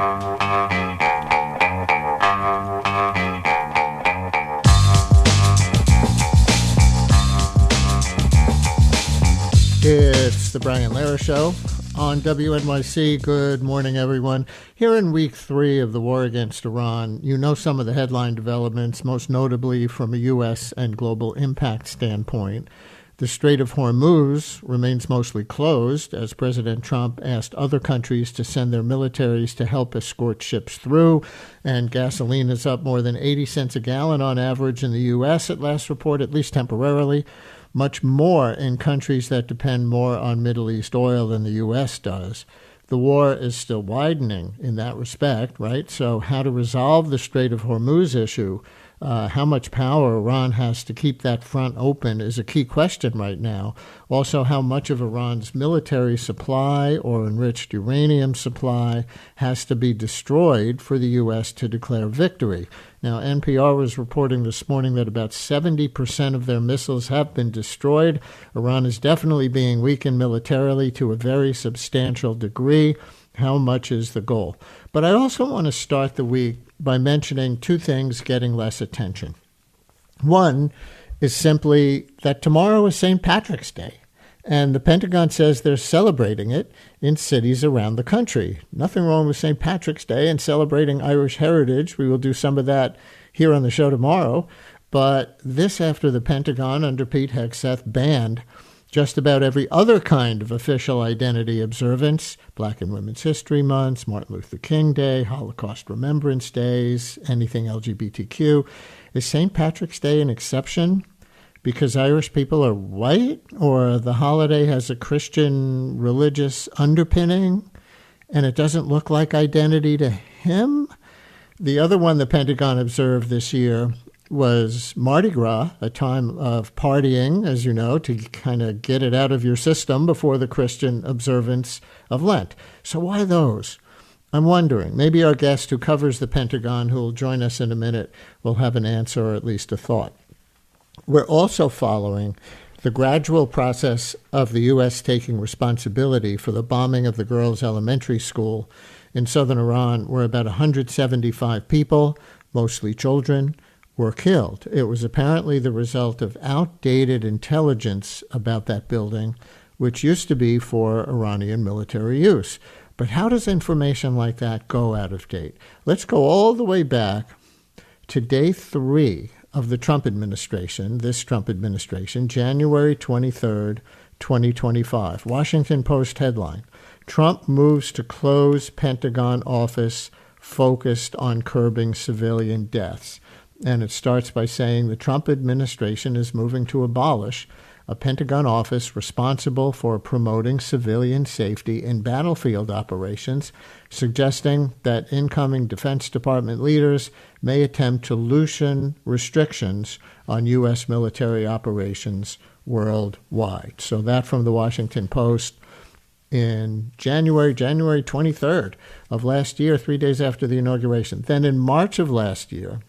It's the Brian Lehrer Show on WNYC. Good morning, everyone. Here in week 3 of the war against Iran, you know some of the headline developments, most notably from a U.S. and global impact standpoint. The Strait of Hormuz remains mostly closed as President Trump asked other countries to send their militaries to help escort ships through, and gasoline is up more than 80 cents a gallon on average in the U.S. at last report, at least temporarily. Much more in countries that depend more on Middle East oil than the U.S. does. The war is still widening in that respect, right? So how to resolve the Strait of Hormuz issue, how much power Iran has to keep that front open is a key question right now. Also, how much of Iran's military supply or enriched uranium supply has to be destroyed for the U.S. to declare victory. Now, NPR was reporting this morning that about 70% of their missiles have been destroyed. Iran is definitely being weakened militarily to a very substantial degree. How much is the goal? But I also want to start the week by mentioning two things getting less attention. One is simply that tomorrow is St. Patrick's Day, and the Pentagon says they're celebrating it in cities around the country. Nothing wrong with St. Patrick's Day and celebrating Irish heritage. We will do some of that here on the show tomorrow. But this after the Pentagon under Pete Hegseth banned just about every other kind of official identity observance, Black and Women's History Months, Martin Luther King Day, Holocaust Remembrance Days, anything LGBTQ. Is St. Patrick's Day an exception because Irish people are white, or the holiday has a Christian religious underpinning and it doesn't look like identity to him? The other one the Pentagon observed this year was Mardi Gras, a time of partying, as you know, to kind of get it out of your system before the Christian observance of Lent. So why those? I'm wondering. Maybe our guest who covers the Pentagon, who will join us in a minute, will have an answer or at least a thought. We're also following the gradual process of the U.S. taking responsibility for the bombing of the girls' elementary school in southern Iran, where about 175 people, mostly children, were killed. It was apparently the result of outdated intelligence about that building, which used to be for Iranian military use. But how does information like that go out of date? Let's go all the way back to day 3 of the Trump administration, this Trump administration, January 23rd, 2025. Washington Post headline: Trump moves to close Pentagon office focused on curbing civilian deaths. And it starts by saying the Trump administration is moving to abolish a Pentagon office responsible for promoting civilian safety in battlefield operations, suggesting that incoming Defense Department leaders may attempt to loosen restrictions on U.S. military operations worldwide. So that from the Washington Post in January 23rd of last year, 3 days after the inauguration. Then in March of last year,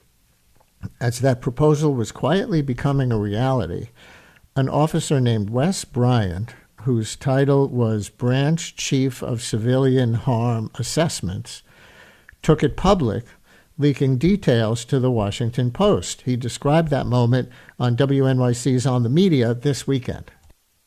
as that proposal was quietly becoming a reality, an officer named Wes Bryant, whose title was Branch Chief of Civilian Harm Assessments, took it public, leaking details to the Washington Post. He described that moment on WNYC's On the Media this weekend.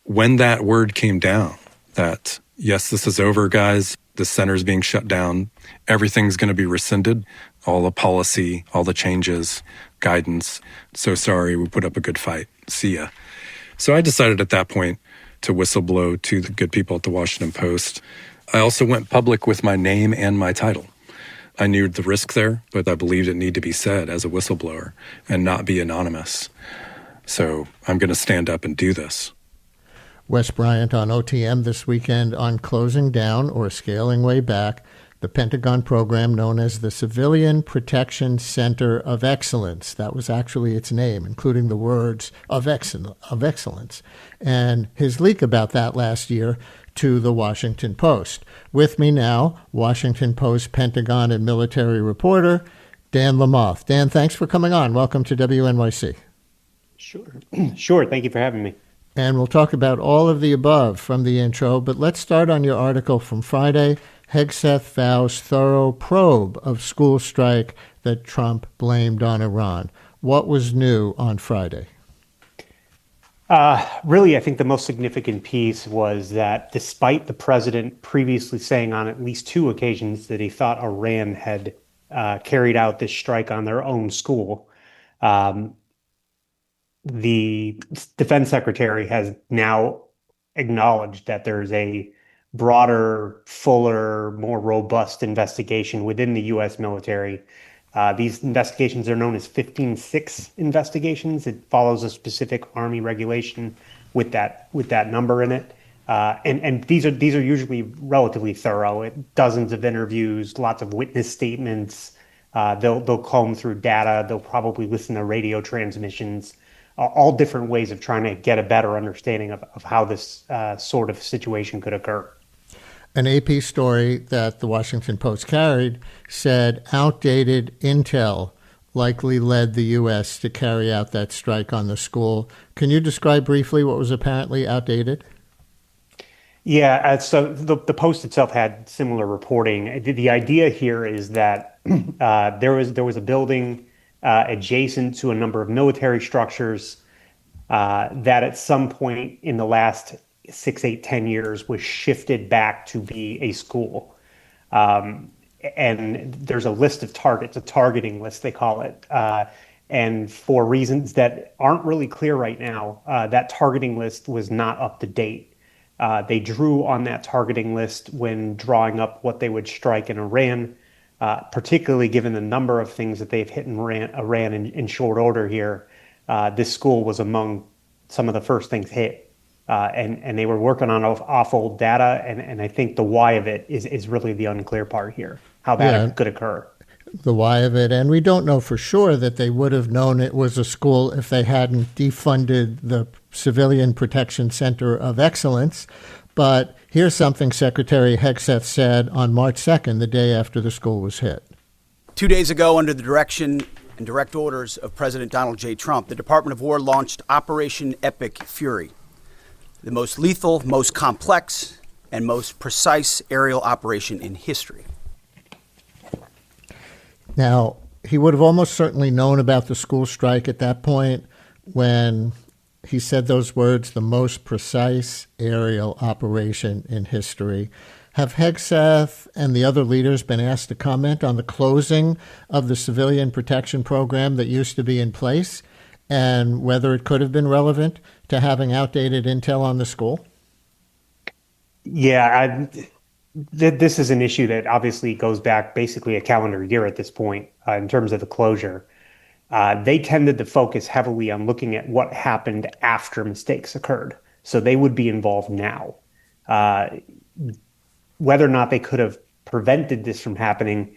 When that word came down, that, yes, this is over, guys, the center's being shut down, everything's going to be rescinded, all the policy, all the changes, guidance. So sorry, we put up a good fight. See ya. So I decided at that point to whistleblow to the good people at the Washington Post. I also went public with my name and my title. I knew the risk there, but I believed it needed to be said as a whistleblower and not be anonymous. So I'm going to stand up and do this. Wes Bryant on OTM this weekend on closing down or scaling way back the Pentagon program known as the Civilian Protection Center of Excellence. That was actually its name, including the words of excellence. And his leak about that last year to the Washington Post. With me now, Washington Post Pentagon and military reporter, Dan Lamothe. Dan, thanks for coming on. Welcome to WNYC. Sure. Thank you for having me. And we'll talk about all of the above from the intro, but let's start on your article from Friday, Hegseth vows thorough probe of school strike that Trump blamed on Iran. What was new on Friday? Really, I think the most significant piece was that despite the president previously saying on at least two occasions that he thought Iran had carried out this strike on their own school, the defense secretary has now acknowledged that there's a broader, fuller, more robust investigation within the U.S. military. These investigations are known as 15-6 investigations. It follows a specific Army regulation with that number in it. And these are usually relatively thorough. Dozens of interviews, lots of witness statements. They'll comb through data. They'll probably listen to radio transmissions. All different ways of trying to get a better understanding of how this sort of situation could occur. An AP story that the Washington Post carried said outdated intel likely led the U.S. to carry out that strike on the school. Can you describe briefly what was apparently outdated? Yeah, so the Post itself had similar reporting. The idea here is that there was a building adjacent to a number of military structures that at some point in the last 6, 8, 10 years was shifted back to be a school. And there's a list of targets, a targeting list, they call it. And for reasons that aren't really clear right now, that targeting list was not up to date. They drew on that targeting list when drawing up what they would strike in Iran, particularly given the number of things that they've hit in Iran in short order here. This school was among some of the first things hit. And they were working on awful data, and I think the why of it is really the unclear part here, how that could occur. The why of it, and we don't know for sure that they would have known it was a school if they hadn't defunded the Civilian Protection Center of Excellence. But here's something Secretary Hegseth said on March 2nd, the day after the school was hit. 2 days ago, under the direction and direct orders of President Donald J. Trump, the Department of War launched Operation Epic Fury, the most lethal, most complex, and most precise aerial operation in history. Now, he would have almost certainly known about the school strike at that point when he said those words, the most precise aerial operation in history. Have Hegseth and the other leaders been asked to comment on the closing of the civilian protection program that used to be in place and whether it could have been relevant to having outdated intel on the school? Yeah, this is an issue that obviously goes back basically a calendar year at this point in terms of the closure. They tended to focus heavily on looking at what happened after mistakes occurred. So they would be involved now. Whether or not they could have prevented this from happening,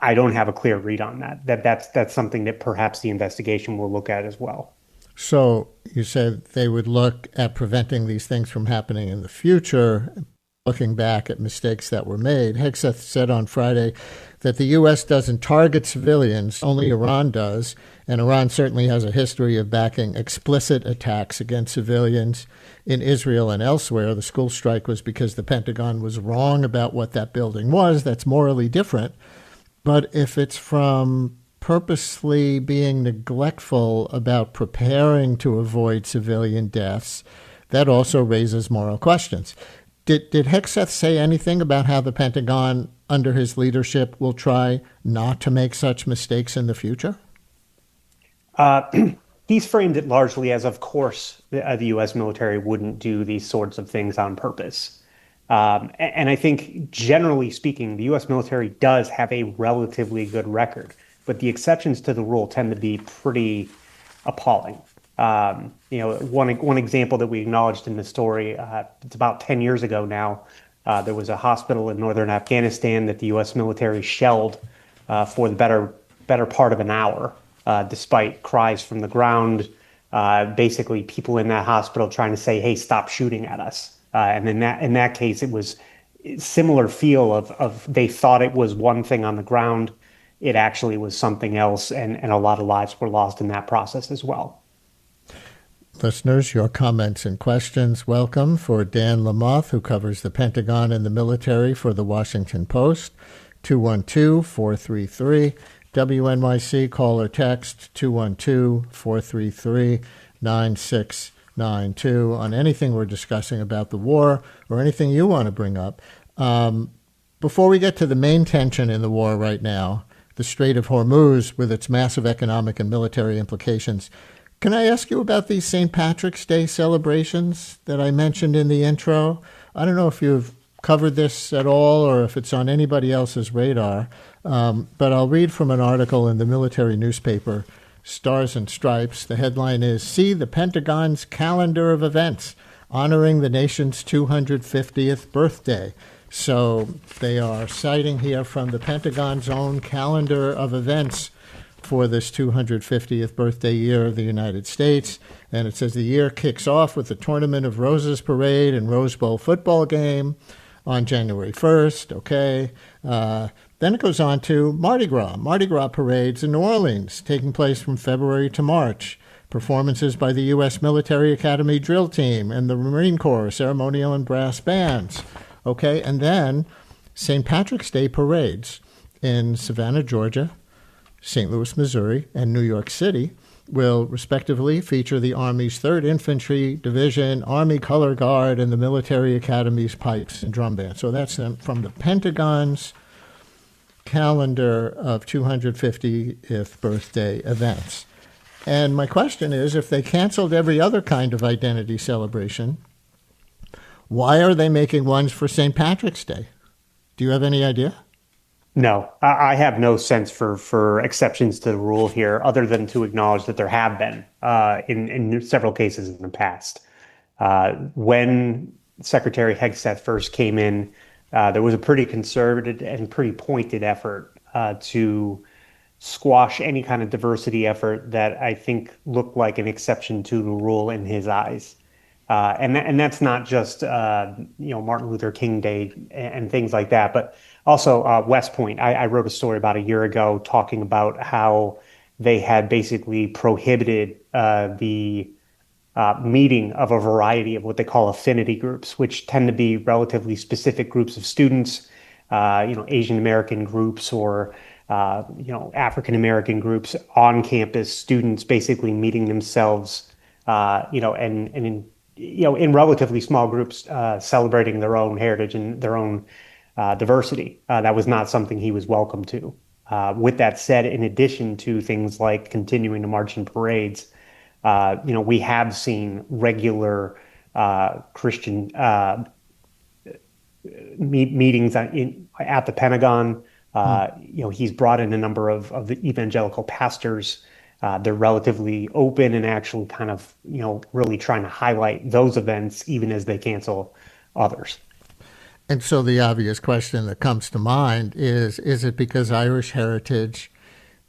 I don't have a clear read on that. That's something that perhaps the investigation will look at as well. So you said they would look at preventing these things from happening in the future, looking back at mistakes that were made. Hegseth said on Friday that the U.S. doesn't target civilians, only Iran does, and Iran certainly has a history of backing explicit attacks against civilians in Israel and elsewhere. The school strike was because the Pentagon was wrong about what that building was. That's morally different. But if it's from purposely being neglectful about preparing to avoid civilian deaths, that also raises moral questions. Did Hegseth say anything about how the Pentagon, under his leadership, will try not to make such mistakes in the future? He's framed it largely as, of course, the U.S. military wouldn't do these sorts of things on purpose. And I think, generally speaking, the U.S. military does have a relatively good record, but the exceptions to the rule tend to be pretty appalling. One example that we acknowledged in the story, it's about 10 years ago now, there was a hospital in northern Afghanistan that the U.S. military shelled for the better part of an hour, despite cries from the ground, basically people in that hospital trying to say, hey, stop shooting at us. And in that case, it was similar feel of they thought it was one thing on the ground. It actually was something else, and a lot of lives were lost in that process as well. Listeners, your comments and questions welcome for Dan Lamothe, who covers the Pentagon and the military for the Washington Post, 212-433-WNYC, call or text 212-433-9692 on anything we're discussing about the war or anything you want to bring up. Before we get to the main tension in the war right now, the Strait of Hormuz with its massive economic and military implications, can I ask you about these St. Patrick's Day celebrations that I mentioned in the intro? I don't know if you've covered this at all or if it's on anybody else's radar, but I'll read from an article in the military newspaper, Stars and Stripes. The headline is, "See the Pentagon's Calendar of Events, Honoring the Nation's 250th Birthday." So they are citing here from the Pentagon's own calendar of events for this 250th birthday year of the United States. And it says the year kicks off with the Tournament of Roses parade and Rose Bowl football game on January 1st. Okay. Then it goes on to Mardi Gras parades in New Orleans, taking place from February to March. Performances by the U.S. Military Academy drill team and the Marine Corps ceremonial and brass bands. Okay. And then St. Patrick's Day parades in Savannah, Georgia, St. Louis, Missouri, and New York City will respectively feature the Army's 3rd Infantry Division, Army Color Guard, and the Military Academy's pipes and drum band. So that's from the Pentagon's calendar of 250th birthday events. And my question is, if they canceled every other kind of identity celebration, why are they making ones for St. Patrick's Day? Do you have any idea? No, I have no sense for exceptions to the rule here, other than to acknowledge that there have been in several cases in the past. When Secretary Hegseth first came in, there was a pretty concerted and pretty pointed effort to squash any kind of diversity effort that I think looked like an exception to the rule in his eyes. And that's not just Martin Luther King Day and things like that, but also West Point. I wrote a story about a year ago talking about how they had basically prohibited the meeting of a variety of what they call affinity groups, which tend to be relatively specific groups of students, Asian American groups or African American groups on campus, students basically meeting themselves, in relatively small groups, celebrating their own heritage and their own diversity. That was not something he was welcome to. With that said, in addition to things like continuing to march in parades, we have seen regular Christian meetings at the Pentagon. He's brought in a number of the evangelical pastors. They're relatively open and actually kind of, really trying to highlight those events even as they cancel others. And so the obvious question that comes to mind is it because Irish heritage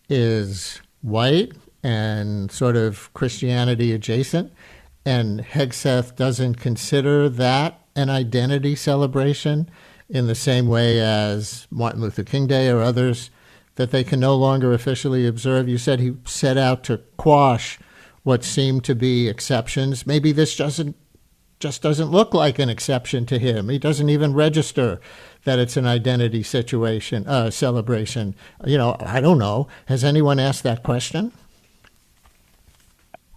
is white and sort of Christianity adjacent, and Hegseth doesn't consider that an identity celebration in the same way as Martin Luther King Day or others that they can no longer officially observe? You said he set out to quash what seemed to be exceptions. Maybe this just doesn't look like an exception to him. He doesn't even register that it's an identity celebration. I don't know. Has anyone asked that question?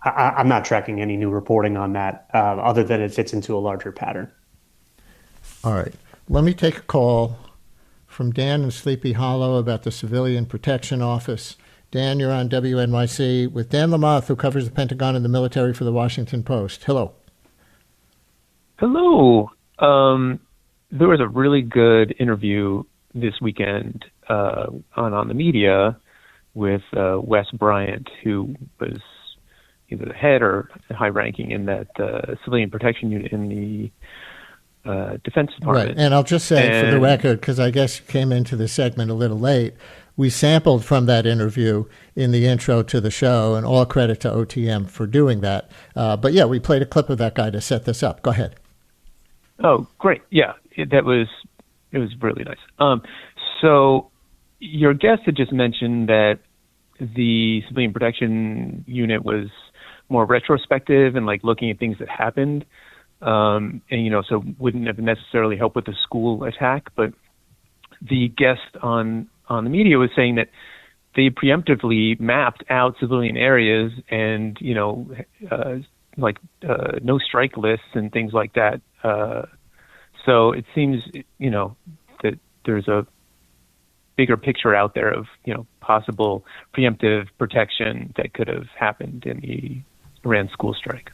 I'm not tracking any new reporting on that, other than it fits into a larger pattern. All right. Let me take a call from Dan in Sleepy Hollow about the Civilian Protection Office. Dan, you're on WNYC with Dan Lamothe, who covers the Pentagon and the military for the Washington Post. Hello. Hello. There was a really good interview this weekend on the media with Wes Bryant, who was either the head or high-ranking in that civilian protection unit in the Defense Department. Right, and I'll just say for the record, because I guess you came into the segment a little late, we sampled from that interview in the intro to the show, and all credit to OTM for doing that. But yeah, we played a clip of that guy to set this up. Go ahead. Oh, great. Yeah, it was really nice. So your guest had just mentioned that the civilian protection unit was more retrospective and like looking at things that happened. And, so wouldn't have necessarily helped with the school attack. But the guest on the media was saying that they preemptively mapped out civilian areas and, no strike lists and things like that. So it seems, that there's a bigger picture out there of, possible preemptive protection that could have happened in the Iran school strike.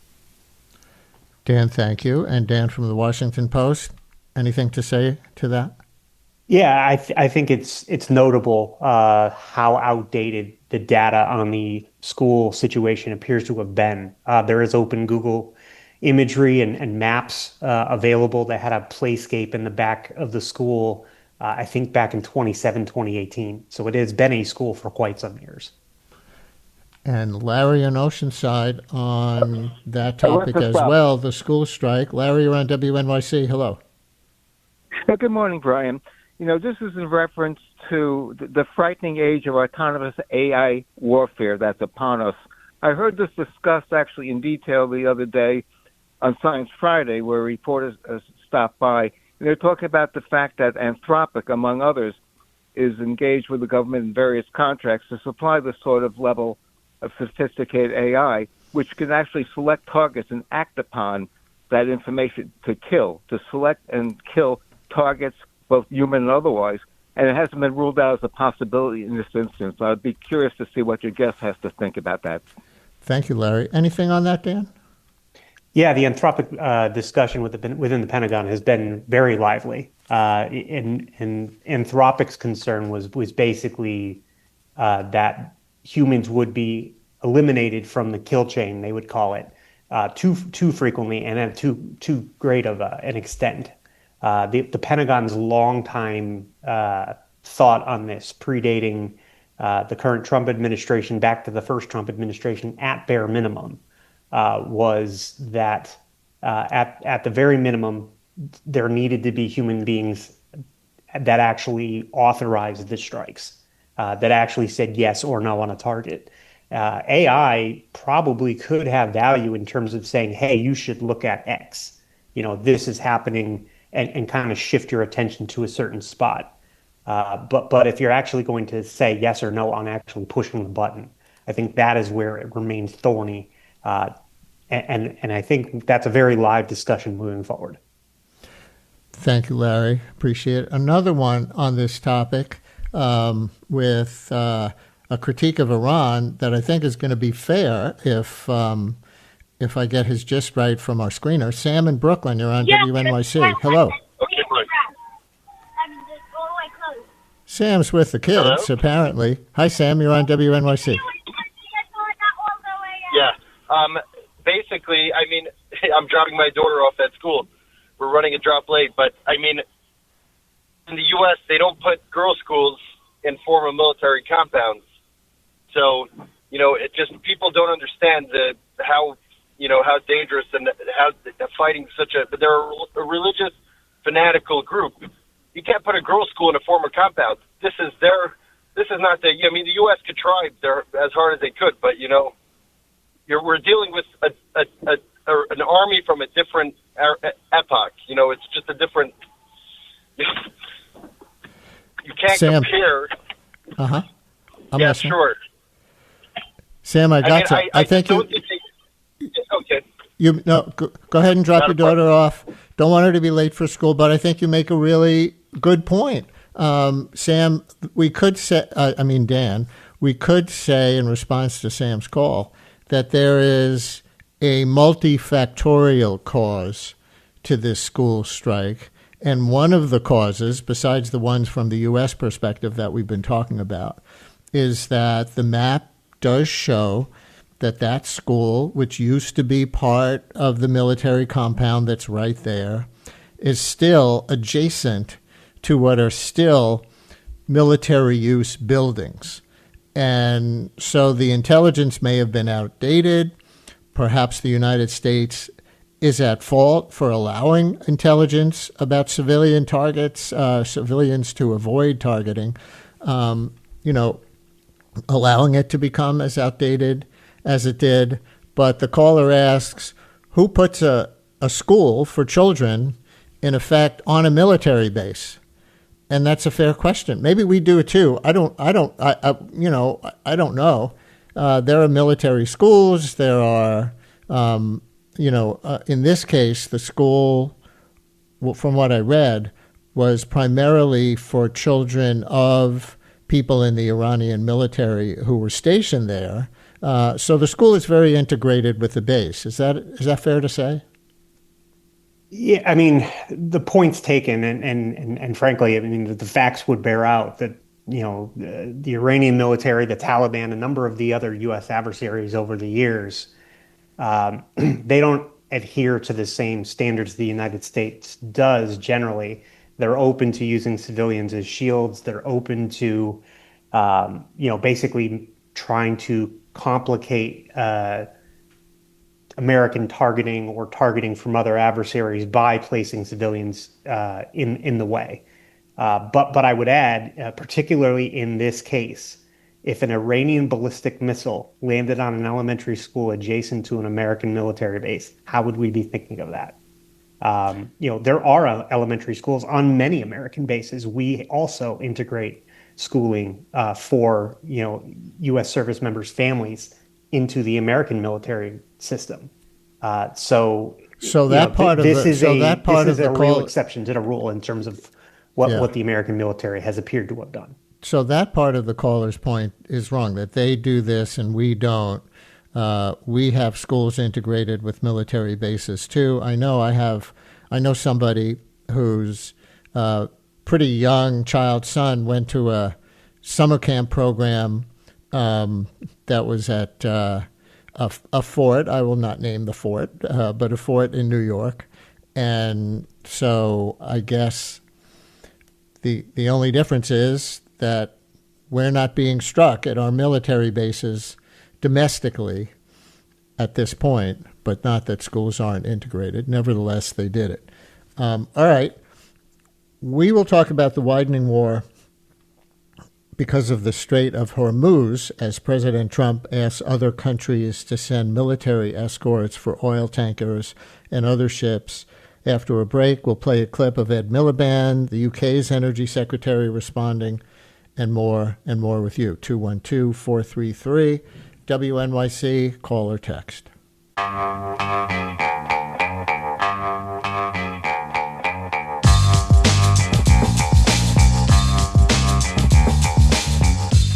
Dan, thank you. And Dan from the Washington Post, anything to say to that? Yeah, I think it's notable how outdated the data on the school situation appears to have been. There is open Google imagery and maps available that had a playscape in the back of the school, I think back in 2018. So it has been a school for quite some years. And Larry in Oceanside on that topic as well, the school strike. Larry, you're on WNYC. Hello. Good morning, Brian. This is in reference to the frightening age of autonomous AI warfare that's upon us. I heard this discussed actually in detail the other day on Science Friday, where reporters stopped by. And they're talking about the fact that Anthropic, among others, is engaged with the government in various contracts to supply this sort of level of sophisticated AI, which can actually select targets and act upon that information to select and kill targets, both human and otherwise. And it hasn't been ruled out as a possibility in this instance. So I'd be curious to see what your guest has to think about that. Thank you, Larry. Anything on that, Dan? Yeah, the Anthropic discussion within the Pentagon has been very lively. And Anthropic's concern was basically that humans would be eliminated from the kill chain, they would call it, too frequently and at too great of an extent. The Pentagon's long-time thought on this, predating the current Trump administration back to the first Trump administration at bare minimum, was that at the very minimum, there needed to be human beings that actually authorized the strikes, that actually said yes or no on a target. AI probably could have value in terms of saying, hey, you should look at X. This is happening, and kind of shift your attention to a certain spot. But if you're actually going to say yes or no on actually pushing the button, I think that is where it remains thorny. And I think that's a very live discussion moving forward. Thank you, Larry. Appreciate it. Another one on this topic with a critique of Iran that I think is going to be fair if I get his gist right from our screener. Sam in Brooklyn, you're on WNYC. Hello. Okay, look. Sam's with the kids, apparently. Hi, Sam. You're on WNYC. Yeah. Basically, I'm dropping my daughter off at school. We're running a drop late, but in the U.S., they don't put girls' schools in former military compounds. So, it just, people don't understand how dangerous and how fighting but they're a religious, fanatical group. You can't put a girls' school in a former compound. This is not the U.S. could try as hard as they could, but, we're dealing with an army from a different epoch. It's just a different, you can't compare. Uh-huh. Yeah, listening. sure. Sam, I got you. I think you... Okay. Go ahead and drop your daughter off. Don't want her to be late for school, but I think you make a really good point. Sam, we could say, Dan, we could say in response to Sam's call that there is a multifactorial cause to this school strike. And one of the causes, besides the ones from the U.S. perspective that we've been talking about, is that the map does show that school, which used to be part of the military compound that's right there, is still adjacent to what are still military use buildings. And so the intelligence may have been outdated. Perhaps the United States is at fault for allowing intelligence about civilian targets, civilians to avoid targeting, allowing it to become as outdated as it did. But the caller asks, who puts a school for children, in effect, on a military base? And that's a fair question. Maybe we do it too. I don't know. There are military schools. There are, in this case, the school, from what I read, was primarily for children of people in the Iranian military who were stationed there. So the school is very integrated with the base. Is that fair to say? Yeah, I mean, the point's taken, and frankly, I mean, the facts would bear out that, the Iranian military, the Taliban, a number of the other U.S. adversaries over the years, they don't adhere to the same standards the United States does generally. They're open to using civilians as shields. They're open to, basically trying to complicate American targeting or targeting from other adversaries by placing civilians in the way. But I would add, particularly in this case, if an Iranian ballistic missile landed on an elementary school adjacent to an American military base, how would we be thinking of that? There are elementary schools on many American bases. We also integrate schooling for U.S. service members' families into the American military system. So that part of this is a real exception to the rule in terms of what the American military has appeared to have done. So that part of the caller's point is wrong, that they do this and we don't. We have schools integrated with military bases too. I know somebody whose pretty young child son went to a summer camp program that was at a fort. I will not name the fort, but a fort in New York. And so I guess the only difference is that we're not being struck at our military bases domestically at this point, but not that schools aren't integrated. Nevertheless, they did it. All right. We will talk about the widening war because of the Strait of Hormuz, as President Trump asks other countries to send military escorts for oil tankers and other ships. After a break, we'll play a clip of Ed Miliband, the UK's Energy Secretary, responding, and more with you. 212-433 WNYC, call or text.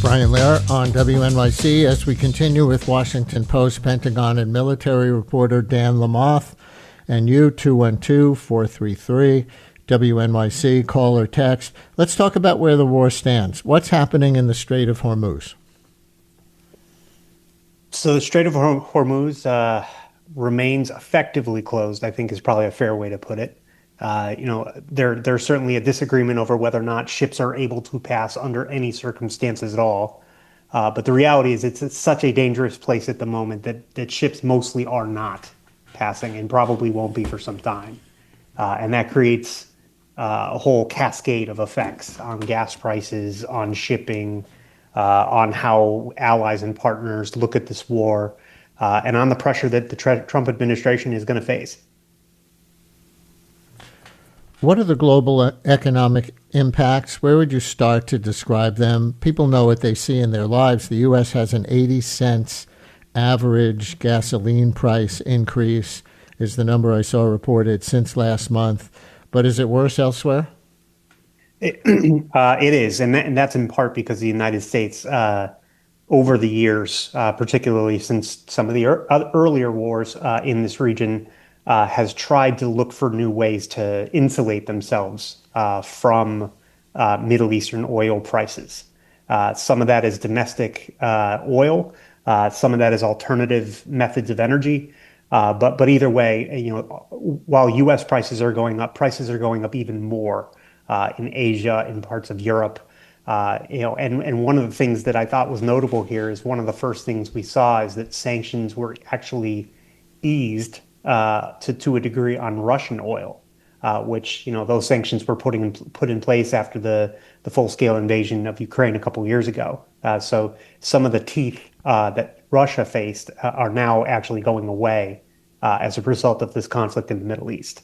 Brian Lehrer on WNYC as we continue with Washington Post, Pentagon, and military reporter Dan Lamothe. And you, 212-433 WNYC, call or text. Let's talk about where the war stands. What's happening in the Strait of Hormuz? So the Strait of Hormuz remains effectively closed, I think is probably a fair way to put it. There's certainly a disagreement over whether or not ships are able to pass under any circumstances at all. But the reality is it's such a dangerous place at the moment that ships mostly are not passing and probably won't be for some time. And that creates a whole cascade of effects on gas prices, on shipping, on how allies and partners look at this war, and on the pressure that the Trump administration is going to face. What are the global economic impacts? Where would you start to describe them? People know what they see in their lives. The U.S. has an 80 cents average gasoline price increase, is the number I saw reported since last month. But is it worse elsewhere? It is, and that's in part because the United States, over the years, particularly since some of the earlier wars in this region, has tried to look for new ways to insulate themselves from Middle Eastern oil prices. Some of that is domestic oil. Some of that is alternative methods of energy. But either way, while U.S. prices are going up even more in Asia, in parts of Europe. And one of the things that I thought was notable here is one of the first things we saw is that sanctions were actually eased to a degree on Russian oil, which those sanctions were put in place after the full-scale invasion of Ukraine a couple years ago. So some of the teeth that Russia faced are now actually going away as a result of this conflict in the Middle East.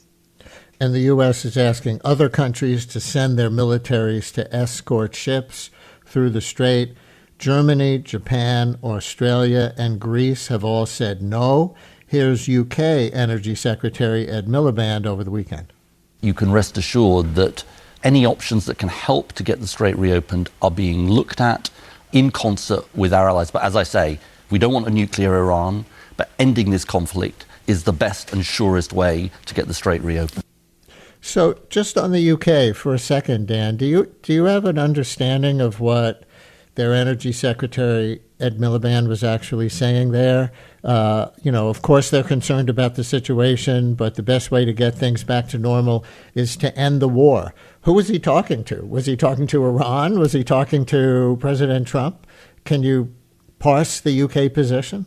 And the U.S. is asking other countries to send their militaries to escort ships through the strait. Germany, Japan, Australia, and Greece have all said no. Here's UK Energy Secretary Ed Miliband over the weekend. You can rest assured that any options that can help to get the strait reopened are being looked at in concert with our allies. But as I say, we don't want a nuclear Iran, but ending this conflict is the best and surest way to get the strait reopened. So just on the UK for a second, Dan, do you have an understanding of what their Energy Secretary Ed Miliband was actually saying there? Of course they're concerned about the situation, but the best way to get things back to normal is to end the war. Who was he talking to? Was he talking to Iran? Was he talking to President Trump? Can you parse the UK position?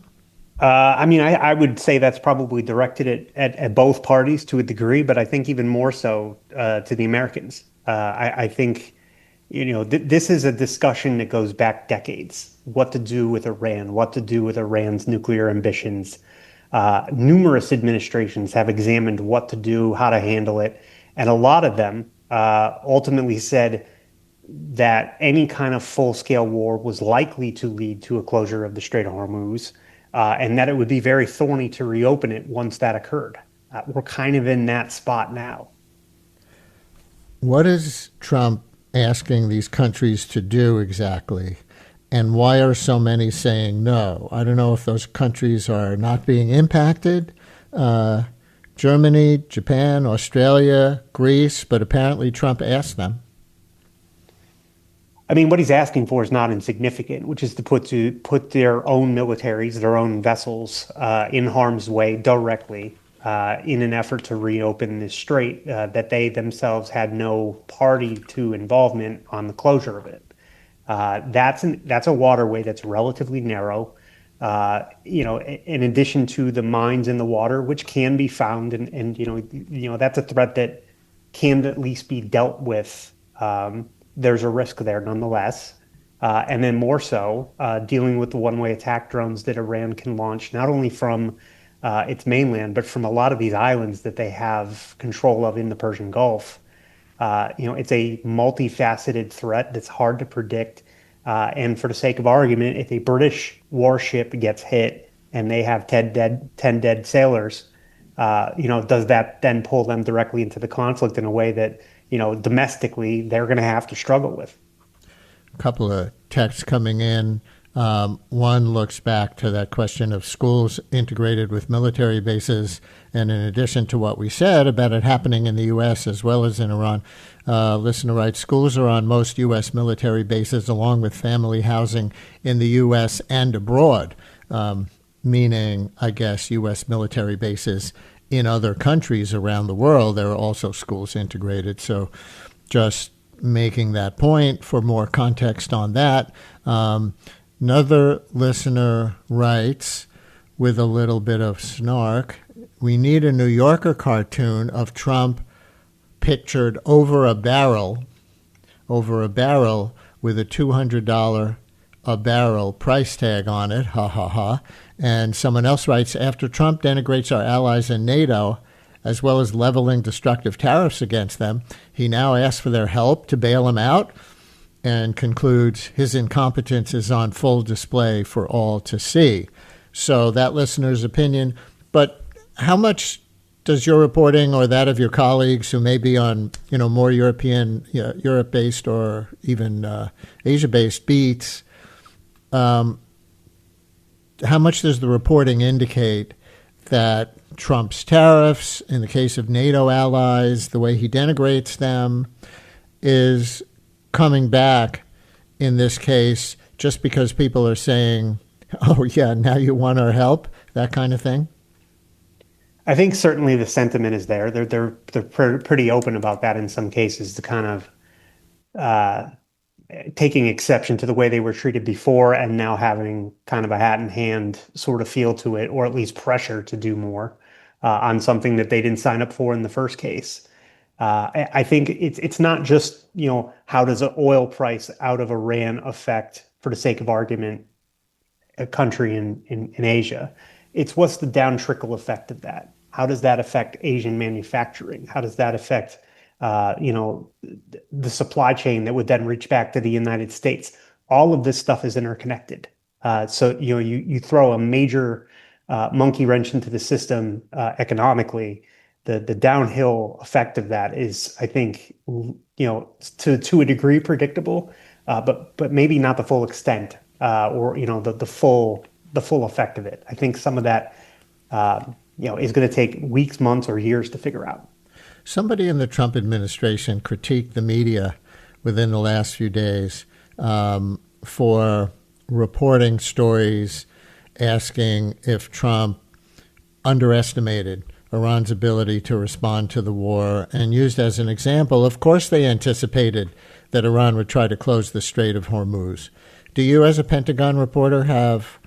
I would say that's probably directed at both parties to a degree, but I think even more so to the Americans. I think, this is a discussion that goes back decades. What to do with Iran, what to do with Iran's nuclear ambitions. Numerous administrations have examined what to do, how to handle it, and a lot of them ultimately said that any kind of full-scale war was likely to lead to a closure of the Strait of Hormuz. And that it would be very thorny to reopen it once that occurred. We're kind of in that spot now. What is Trump asking these countries to do exactly? And why are so many saying no? I don't know if those countries are not being impacted. Germany, Japan, Australia, Greece, but apparently Trump asked them. What he's asking for is not insignificant, which is to put their own militaries, their own vessels in harm's way directly in an effort to reopen this strait that they themselves had no party to involvement on the closure of it. That's a waterway that's relatively narrow. In addition to the mines in the water, which can be found, and that's a threat that can at least be dealt with. There's a risk there nonetheless. And then more so, dealing with the one-way attack drones that Iran can launch, not only from its mainland, but from a lot of these islands that they have control of in the Persian Gulf. It's a multifaceted threat that's hard to predict. And for the sake of argument, if a British warship gets hit and they have 10 dead sailors, does that then pull them directly into the conflict in a way that domestically, they're going to have to struggle with? A couple of texts coming in. One looks back to that question of schools integrated with military bases. And in addition to what we said about it happening in the U.S. as well as in Iran, listener writes, schools are on most U.S. military bases along with family housing in the U.S. and abroad, meaning, I guess, U.S. military bases in other countries around the world. There are also schools integrated. So just making that point for more context on that. Another listener writes with a little bit of snark, we need a New Yorker cartoon of Trump pictured over a barrel with a $200 a barrel price tag on it, ha ha ha. And someone else writes, after Trump denigrates our allies in NATO, as well as leveling destructive tariffs against them, he now asks for their help to bail him out and concludes his incompetence is on full display for all to see. So that listener's opinion. But how much does your reporting or that of your colleagues who may be on, more Europe-based or even Asia-based beats, how much does the reporting indicate that Trump's tariffs, in the case of NATO allies, the way he denigrates them, is coming back in this case just because people are saying, oh, yeah, now you want our help, that kind of thing? I think certainly the sentiment is there. They're pretty open about that in some cases, the kind of taking exception to the way they were treated before and now having kind of a hat in hand sort of feel to it, or at least pressure to do more on something that they didn't sign up for in the first case. I think it's not just, how does an oil price out of Iran affect, for the sake of argument, a country in Asia. It's what's the down trickle effect of that? How does that affect Asian manufacturing? How does that affect, the supply chain that would then reach back to the United States? All of this stuff is interconnected. So you throw a major monkey wrench into the system economically. The downhill effect of that is, I think, to a degree predictable, but maybe not the full extent, or the full effect of it. I think some of that is going to take weeks, months, or years to figure out. Somebody in the Trump administration critiqued the media within the last few days for reporting stories asking if Trump underestimated Iran's ability to respond to the war, and used as an example, of course they anticipated that Iran would try to close the Strait of Hormuz. Do you, as a Pentagon reporter, have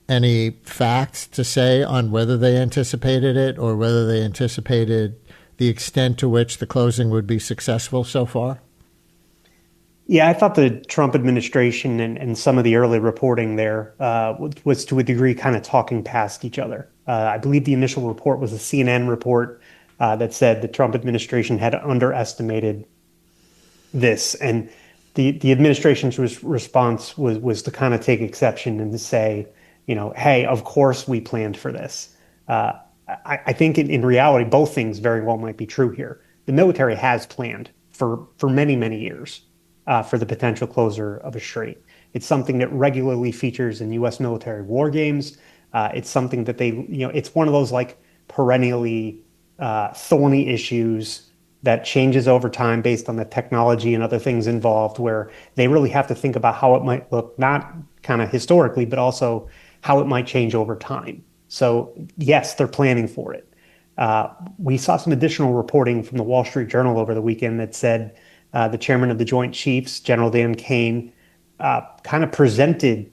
any facts to say on whether they anticipated it or whether they anticipated the extent to which the closing would be successful so far? Yeah, I thought the Trump administration and some of the early reporting there was to a degree kind of talking past each other. I believe the initial report was a CNN report that said the Trump administration had underestimated this. And the administration's response was to kind of take exception and to say, hey, of course we planned for this. I think in reality, both things very well might be true here. The military has planned for many, many years for the potential closure of a strait. It's something that regularly features in U.S. military war games. It's something that it's one of those like perennially thorny issues that changes over time based on the technology and other things involved, where they really have to think about how it might look, not kind of historically, but also how it might change over time. So yes, they're planning for it. We saw some additional reporting from the Wall Street Journal over the weekend that said the chairman of the Joint Chiefs, General Dan Kane, kind of presented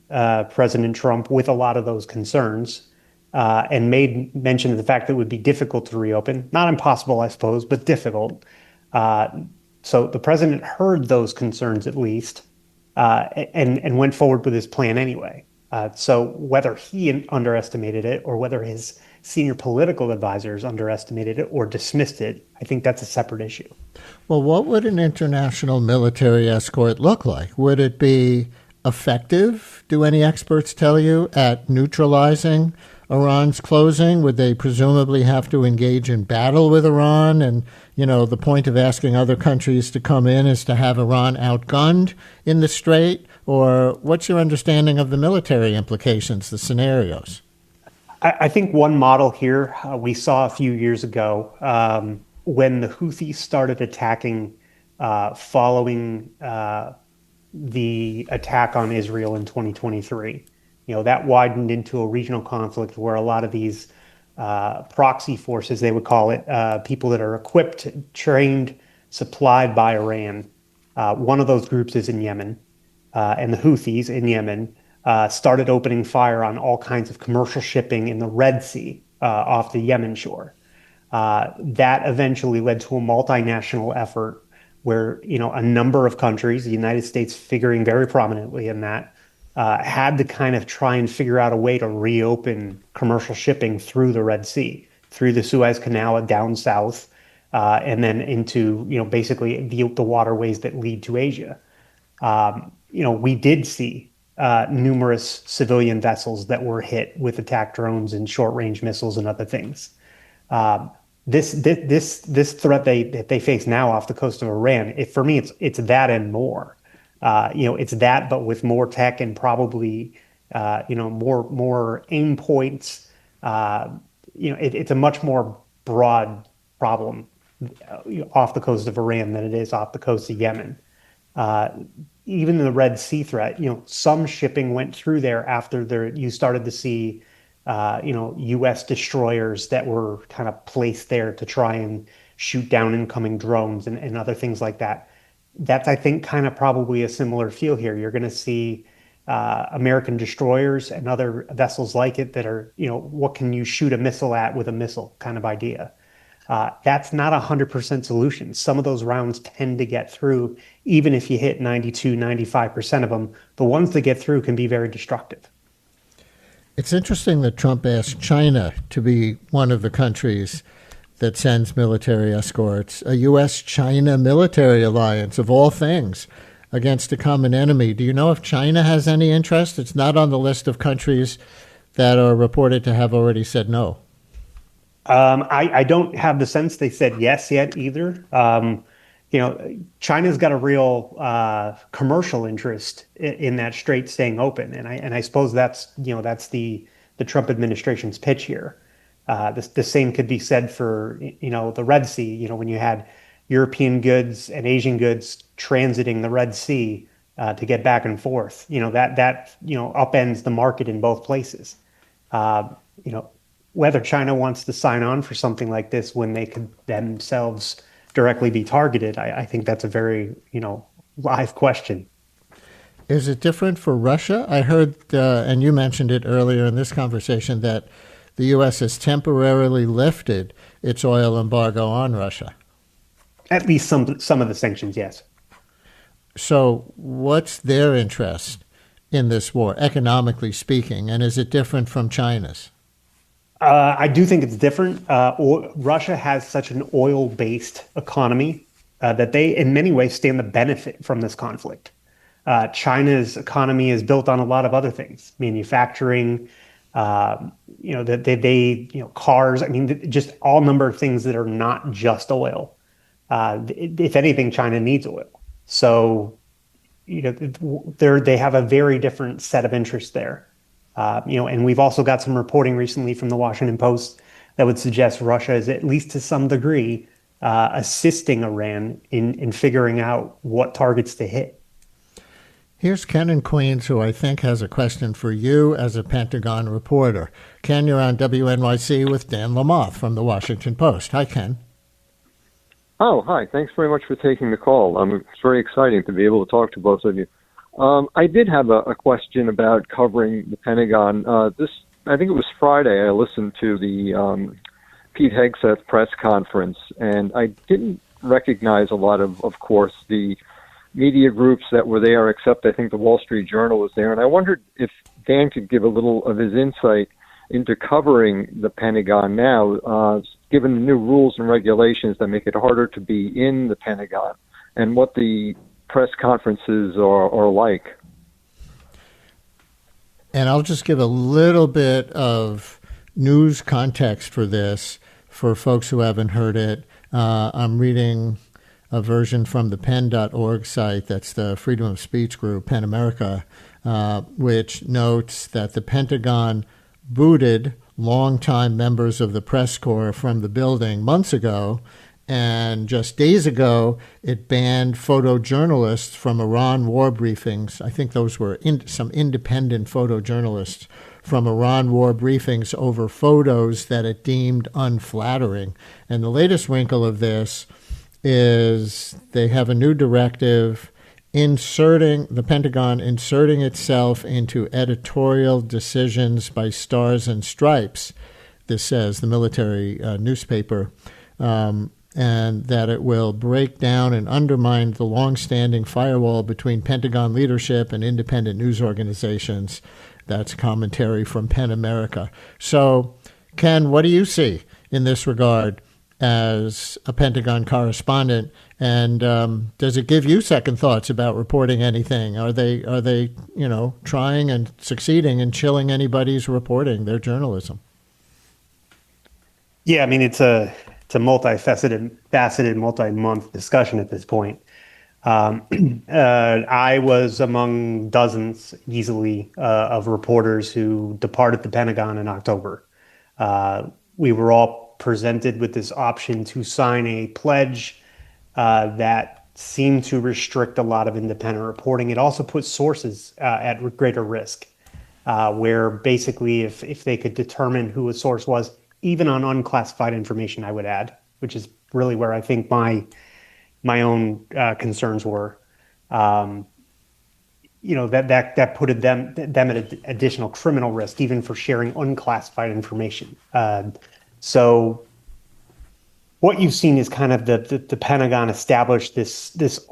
President Trump with a lot of those concerns and made mention of the fact that it would be difficult to reopen. Not impossible, I suppose, but difficult. So the president heard those concerns at least and went forward with his plan anyway. So whether he underestimated it or whether his senior political advisors underestimated it or dismissed it, I think that's a separate issue. Well, what would an international military escort look like? Would it be effective, do any experts tell you, at neutralizing Iran's closing? Would they presumably have to engage in battle with Iran? And, the point of asking other countries to come in is to have Iran outgunned in the Strait? Or what's your understanding of the military implications, the scenarios? I think one model here we saw a few years ago when the Houthis started attacking following the attack on Israel in 2023. That widened into a regional conflict where a lot of these proxy forces, they would call it, people that are equipped, trained, supplied by Iran. One of those groups is in Yemen, and the Houthis in Yemen started opening fire on all kinds of commercial shipping in the Red Sea off the Yemen shore. That eventually led to a multinational effort where, a number of countries, the United States figuring very prominently in that, had to kind of try and figure out a way to reopen commercial shipping through the Red Sea, through the Suez Canal down south, and then into, basically the waterways that lead to Asia. We did see numerous civilian vessels that were hit with attack drones and short-range missiles and other things. This threat they face now off the coast of Iran, for me, it's that and more. It's that, but with more tech and probably more aim points. It's a much more broad problem off the coast of Iran than it is off the coast of Yemen. Even the Red Sea threat, some shipping went through there after you started to see, U.S. destroyers that were kind of placed there to try and shoot down incoming drones and other things like that. That's, I think, kind of probably a similar feel here. You're going to see American destroyers and other vessels like it that are, what can you shoot a missile at with a missile kind of idea. That's not 100% solution. Some of those rounds tend to get through, even if you hit 92, 95% of them. The ones that get through can be very destructive. It's interesting that Trump asked China to be one of the countries that sends military escorts, a U.S.-China military alliance of all things against a common enemy. Do you know if China has any interest? It's not on the list of countries that are reported to have already said no. I don't have the sense they said yes yet either. China's got a real commercial interest in that strait staying open, and I suppose that's the Trump administration's pitch here. The same could be said for the Red Sea. When you had European goods and Asian goods transiting the Red Sea to get back and forth, that upends the market in both places. Whether China wants to sign on for something like this when they could themselves directly be targeted, I think that's a very live question. Is it different for Russia? I heard, and you mentioned it earlier in this conversation, that the U.S. has temporarily lifted its oil embargo on Russia. At least some of the sanctions, yes. So what's their interest in this war, economically speaking, and is it different from China's? I do think it's different. Russia has such an oil-based economy that they, in many ways, stand to benefit from this conflict. China's economy is built on a lot of other things, manufacturing, cars. I mean, just all number of things that are not just oil. If anything, China needs oil. So, they have a very different set of interests there. And we've also got some reporting recently from the Washington Post that would suggest Russia is, at least to some degree, assisting Iran in figuring out what targets to hit. Here's Ken in Queens, who I think has a question for you as a Pentagon reporter. Ken, you're on WNYC with Dan Lamothe from the Washington Post. Hi, Ken. Oh, hi. Thanks very much for taking the call. It's very exciting to be able to talk to both of you. I did have a question about covering the Pentagon. I think it was Friday, I listened to the Pete Hegseth press conference, and I didn't recognize a lot of course, the media groups that were there, except I think the Wall Street Journal was there. And I wondered if Dan could give a little of his insight into covering the Pentagon now, given the new rules and regulations that make it harder to be in the Pentagon, and what the press conferences are like. And I'll just give a little bit of news context for this for folks who haven't heard it. I'm reading a version from the pen.org site, that's the freedom of speech group, PEN America, which notes that the Pentagon booted longtime members of the press corps from the building months ago, and just days ago, it banned photojournalists from Iran war briefings. I think those were some independent photojournalists from Iran war briefings over photos that it deemed unflattering. And the latest wrinkle of this is they have a new directive the Pentagon inserting itself into editorial decisions by Stars and Stripes, this says, the military newspaper, and that it will break down and undermine the longstanding firewall between Pentagon leadership and independent news organizations. That's commentary from PEN America. So, Ken, what do you see in this regard as a Pentagon correspondent? And does it give you second thoughts about reporting anything? Are they trying and succeeding in chilling anybody's reporting, their journalism? Yeah, I mean, it's a multifaceted, multi-month discussion at this point. I was among dozens, easily, of reporters who departed the Pentagon in October. We were all presented with this option to sign a pledge that seemed to restrict a lot of independent reporting. It also put sources at greater risk, where basically if they could determine who a source was, even on unclassified information, I would add, which is really where I think my own concerns were. That put them at additional criminal risk, even for sharing unclassified information. So what you've seen is kind of the Pentagon establish this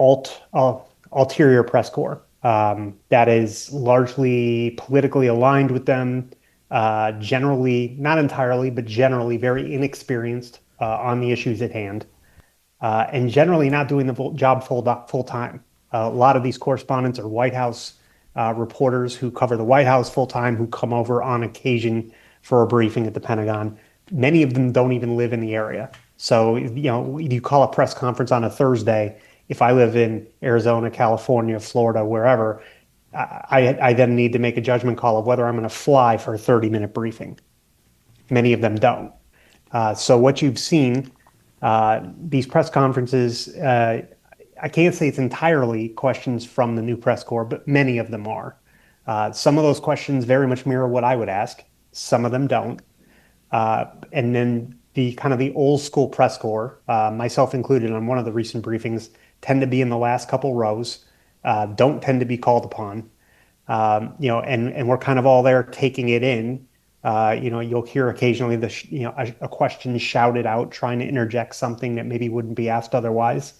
ulterior press corps that is largely politically aligned with them, generally, not entirely, but generally very inexperienced on the issues at hand, and generally not doing the job full time. A lot of these correspondents are White House reporters who cover the White House full time, who come over on occasion for a briefing at the Pentagon. Many of them don't even live in the area. So, you call a press conference on a Thursday. If I live in Arizona, California, Florida, wherever, I then need to make a judgment call of whether I'm going to fly for a 30-minute briefing. Many of them don't. So what you've seen, these press conferences, I can't say it's entirely questions from the new press corps, but many of them are. Some of those questions very much mirror what I would ask. Some of them don't. And then the kind of the old school press corps, myself included on one of the recent briefings, tend to be in the last couple rows, don't tend to be called upon, and we're kind of all there taking it in. You'll hear occasionally a question shouted out, trying to interject something that maybe wouldn't be asked otherwise.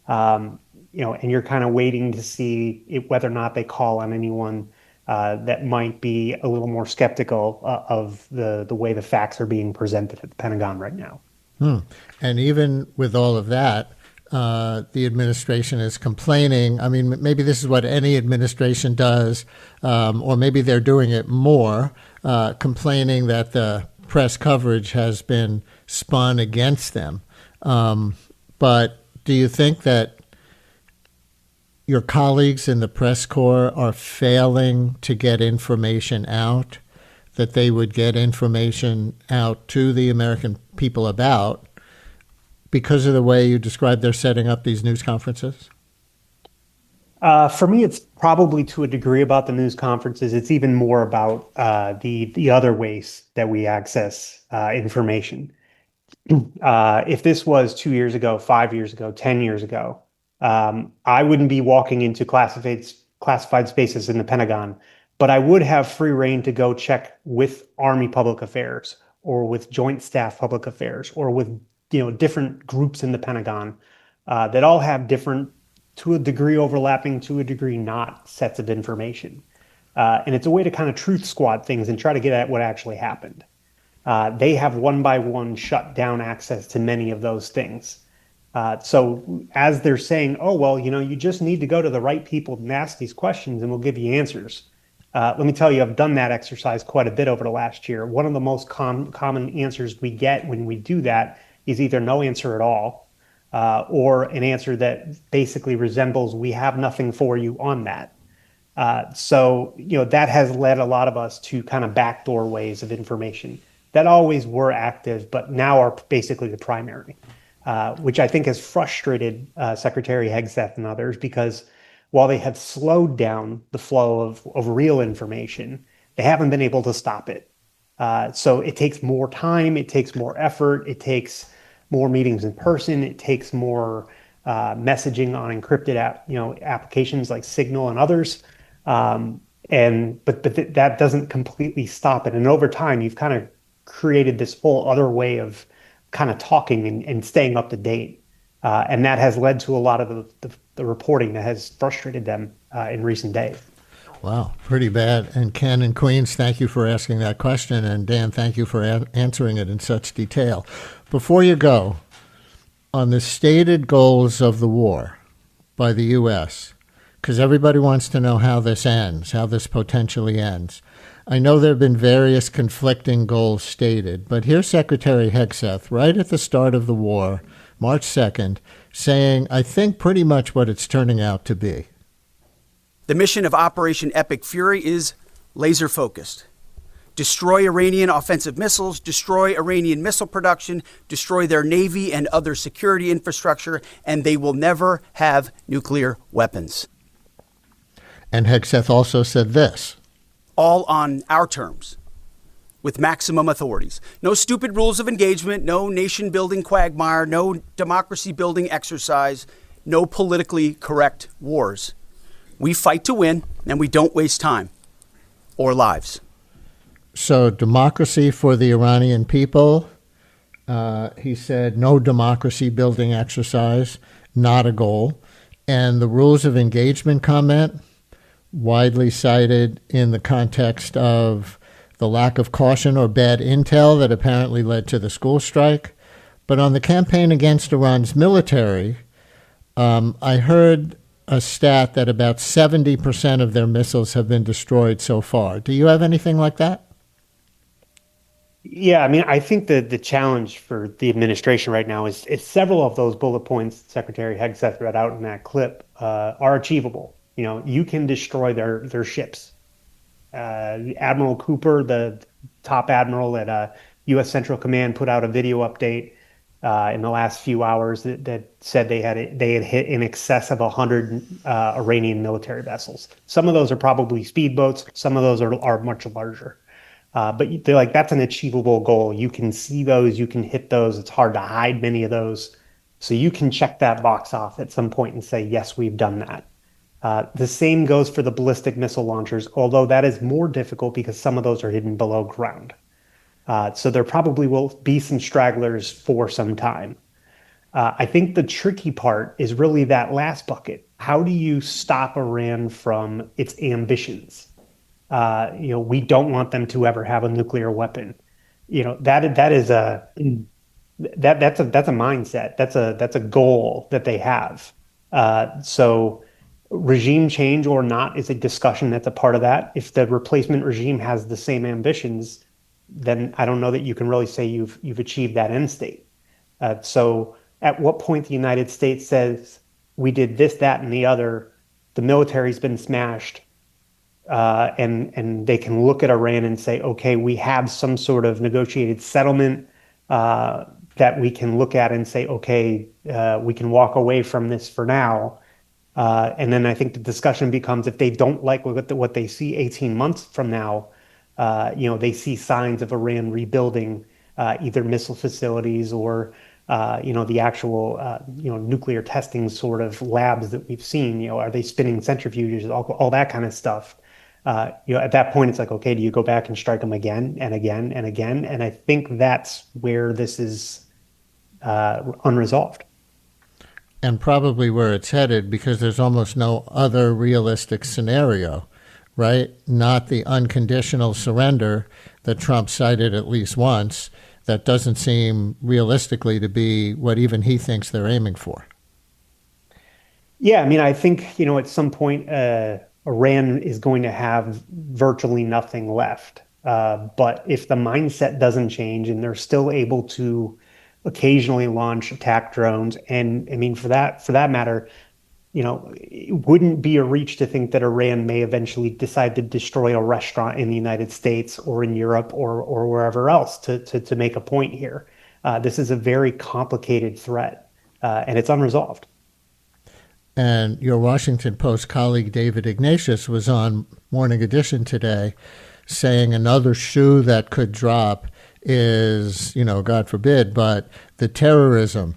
And you're kind of waiting to see whether or not they call on anyone that might be a little more skeptical of the way the facts are being presented at the Pentagon right now. And even with all of that, the administration is complaining. I mean, maybe this is what any administration does, or maybe they're doing it more, complaining that the press coverage has been spun against them. But do you think that your colleagues in the press corps are failing to get information out, that they would get information out to the American people about, because of the way you described they're setting up these news conferences? For me, it's probably to a degree about the news conferences. It's even more about the other ways that we access information. If this was 2 years ago, 5 years ago, 10 years ago, I wouldn't be walking into classified spaces in the Pentagon, but I would have free reign to go check with Army Public Affairs or with Joint Staff Public Affairs or with different groups in the Pentagon that all have different, to a degree overlapping, to a degree not, sets of information. And it's a way to kind of truth squad things and try to get at what actually happened. They have one by one shut down access to many of those things. So as they're saying, oh, well, you just need to go to the right people and ask these questions and we'll give you answers. Let me tell you, I've done that exercise quite a bit over the last year. One of the most common answers we get when we do that is either no answer at all, or an answer that basically resembles, we have nothing for you on that. So that has led a lot of us to kind of backdoor ways of information that always were active, but now are basically the primary, which I think has frustrated Secretary Hegseth and others, because while they have slowed down the flow of real information, they haven't been able to stop it. So it takes more time, it takes more effort, it takes more meetings in person, it takes more messaging on encrypted applications like Signal and others. But that doesn't completely stop it. And over time, you've kind of created this whole other way of kind of talking and staying up to date. And that has led to a lot of the reporting that has frustrated them in recent days. Wow, pretty bad. And Ken in Queens, thank you for asking that question. And Dan, thank you for answering it in such detail. Before you go, on the stated goals of the war by the U.S., because everybody wants to know how this ends, how this potentially ends. I know there have been various conflicting goals stated, but here's Secretary Hegseth right at the start of the war, March 2nd, saying, I think pretty much what it's turning out to be. The mission of Operation Epic Fury is laser-focused. Destroy Iranian offensive missiles, destroy Iranian missile production, destroy their navy and other security infrastructure, and they will never have nuclear weapons. And Hegseth also said this. All on our terms, with maximum authorities. No stupid rules of engagement, no nation-building quagmire, no democracy-building exercise, no politically correct wars. We fight to win, and we don't waste time or lives. So democracy for the Iranian people, he said, no democracy-building exercise, not a goal. And the rules of engagement comment, widely cited in the context of the lack of caution or bad intel that apparently led to the school strike. But on the campaign against Iran's military, I heard a stat that about 70% of their missiles have been destroyed so far. Do you have anything like that? Yeah, I mean, I think that the challenge for the administration right now is several of those bullet points Secretary Hegseth read out in that clip are achievable. You know, you can destroy their ships. Admiral Cooper, the top admiral at U.S. Central Command, put out a video update in the last few hours that said they had hit in excess of 100 Iranian military vessels. Some of those are probably speedboats. Some of those are much larger. But they're like, that's an achievable goal. You can see those, you can hit those. It's hard to hide many of those. So you can check that box off at some point and say, yes, we've done that. The same goes for the ballistic missile launchers, although that is more difficult because some of those are hidden below ground. So there probably will be some stragglers for some time. I think the tricky part is really that last bucket. How do you stop Iran from its ambitions? We don't want them to ever have a nuclear weapon. That's a mindset. That's a goal that they have. So regime change or not is a discussion that's a part of that. If the replacement regime has the same ambitions, then I don't know that you can really say you've achieved that end state. So at what point the United States says we did this, that, and the other, the military's been smashed, and they can look at Iran and say, okay, we have some sort of negotiated settlement that we can look at and say, okay, we can walk away from this for now. And then I think the discussion becomes, if they don't like what they see 18 months from now, they see signs of Iran rebuilding either missile facilities or the actual nuclear testing sort of labs that we've seen. Are they spinning centrifuges, all that kind of stuff. At that point, it's like, okay, do you go back and strike them again and again and again? And I think that's where this is unresolved. And probably where it's headed, because there's almost no other realistic scenario, right? Not the unconditional surrender that Trump cited at least once. That doesn't seem realistically to be what even he thinks they're aiming for. Yeah, I mean, I think, at some point, Iran is going to have virtually nothing left. But if the mindset doesn't change and they're still able to occasionally launch attack drones, and I mean, for that matter, it wouldn't be a reach to think that Iran may eventually decide to destroy a restaurant in the United States or in Europe or wherever else to make a point here. This is a very complicated threat, and it's unresolved. And your Washington Post colleague, David Ignatius, was on Morning Edition today saying another shoe that could drop is, God forbid, but the terrorism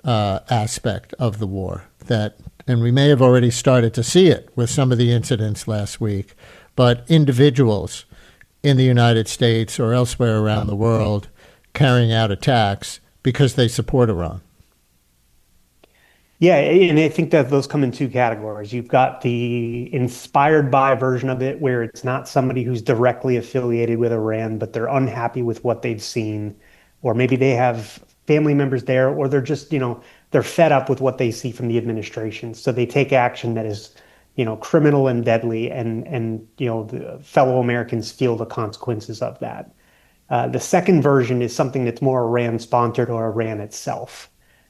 aspect of the war. And we may have already started to see it with some of the incidents last week, but individuals in the United States or elsewhere around the world carrying out attacks because they support Iran. Yeah, and I think that those come in two categories. You've got the inspired by version of it, where it's not somebody who's directly affiliated with Iran, but they're unhappy with what they've seen, or maybe they have family members there, or they're just, they're fed up with what they see from the administration. So they take action that is, criminal and deadly, and the fellow Americans feel the consequences of that. The second version is something that's more Iran-sponsored or Iran itself.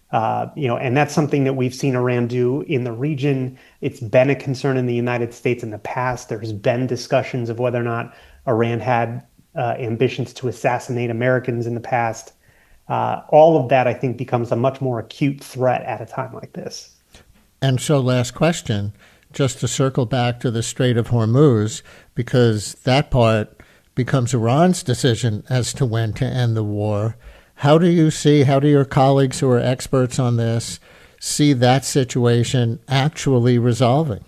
And that's something that we've seen Iran do in the region. It's been a concern in the United States in the past. There's been discussions of whether or not Iran had ambitions to assassinate Americans in the past. All of that, I think, becomes a much more acute threat at a time like this. And so last question, just to circle back to the Strait of Hormuz, because that part becomes Iran's decision as to when to end the war. How do your colleagues who are experts on this see that situation actually resolving?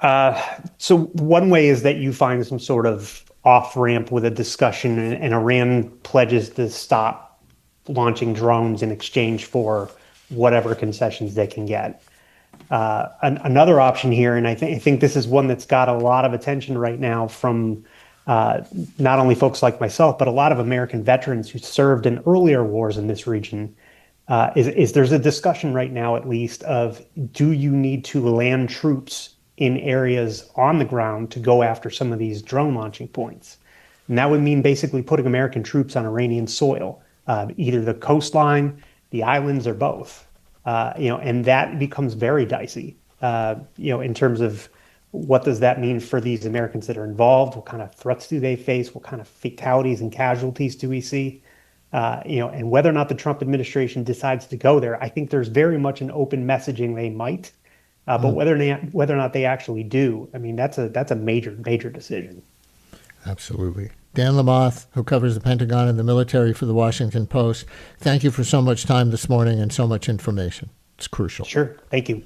So one way is that you find some sort of off-ramp with a discussion, and Iran pledges to stop launching drones in exchange for whatever concessions they can get. Another option here, and I think this is one that's got a lot of attention right now from not only folks like myself, but a lot of American veterans who served in earlier wars in this region, is there's a discussion right now, at least, of do you need to land troops in areas on the ground to go after some of these drone launching points? And that would mean basically putting American troops on Iranian soil, either the coastline, the islands, or both. And that becomes very dicey, in terms of what does that mean for these Americans that are involved? What kind of threats do they face? What kind of fatalities and casualties do we see? And whether or not the Trump administration decides to go there, I think there's very much an open messaging they might. But whether or not they actually do, I mean, that's a major decision. Absolutely. Dan Lamothe, who covers the Pentagon and the military for the Washington Post, thank you for so much time this morning and so much information. It's crucial. Sure. Thank you.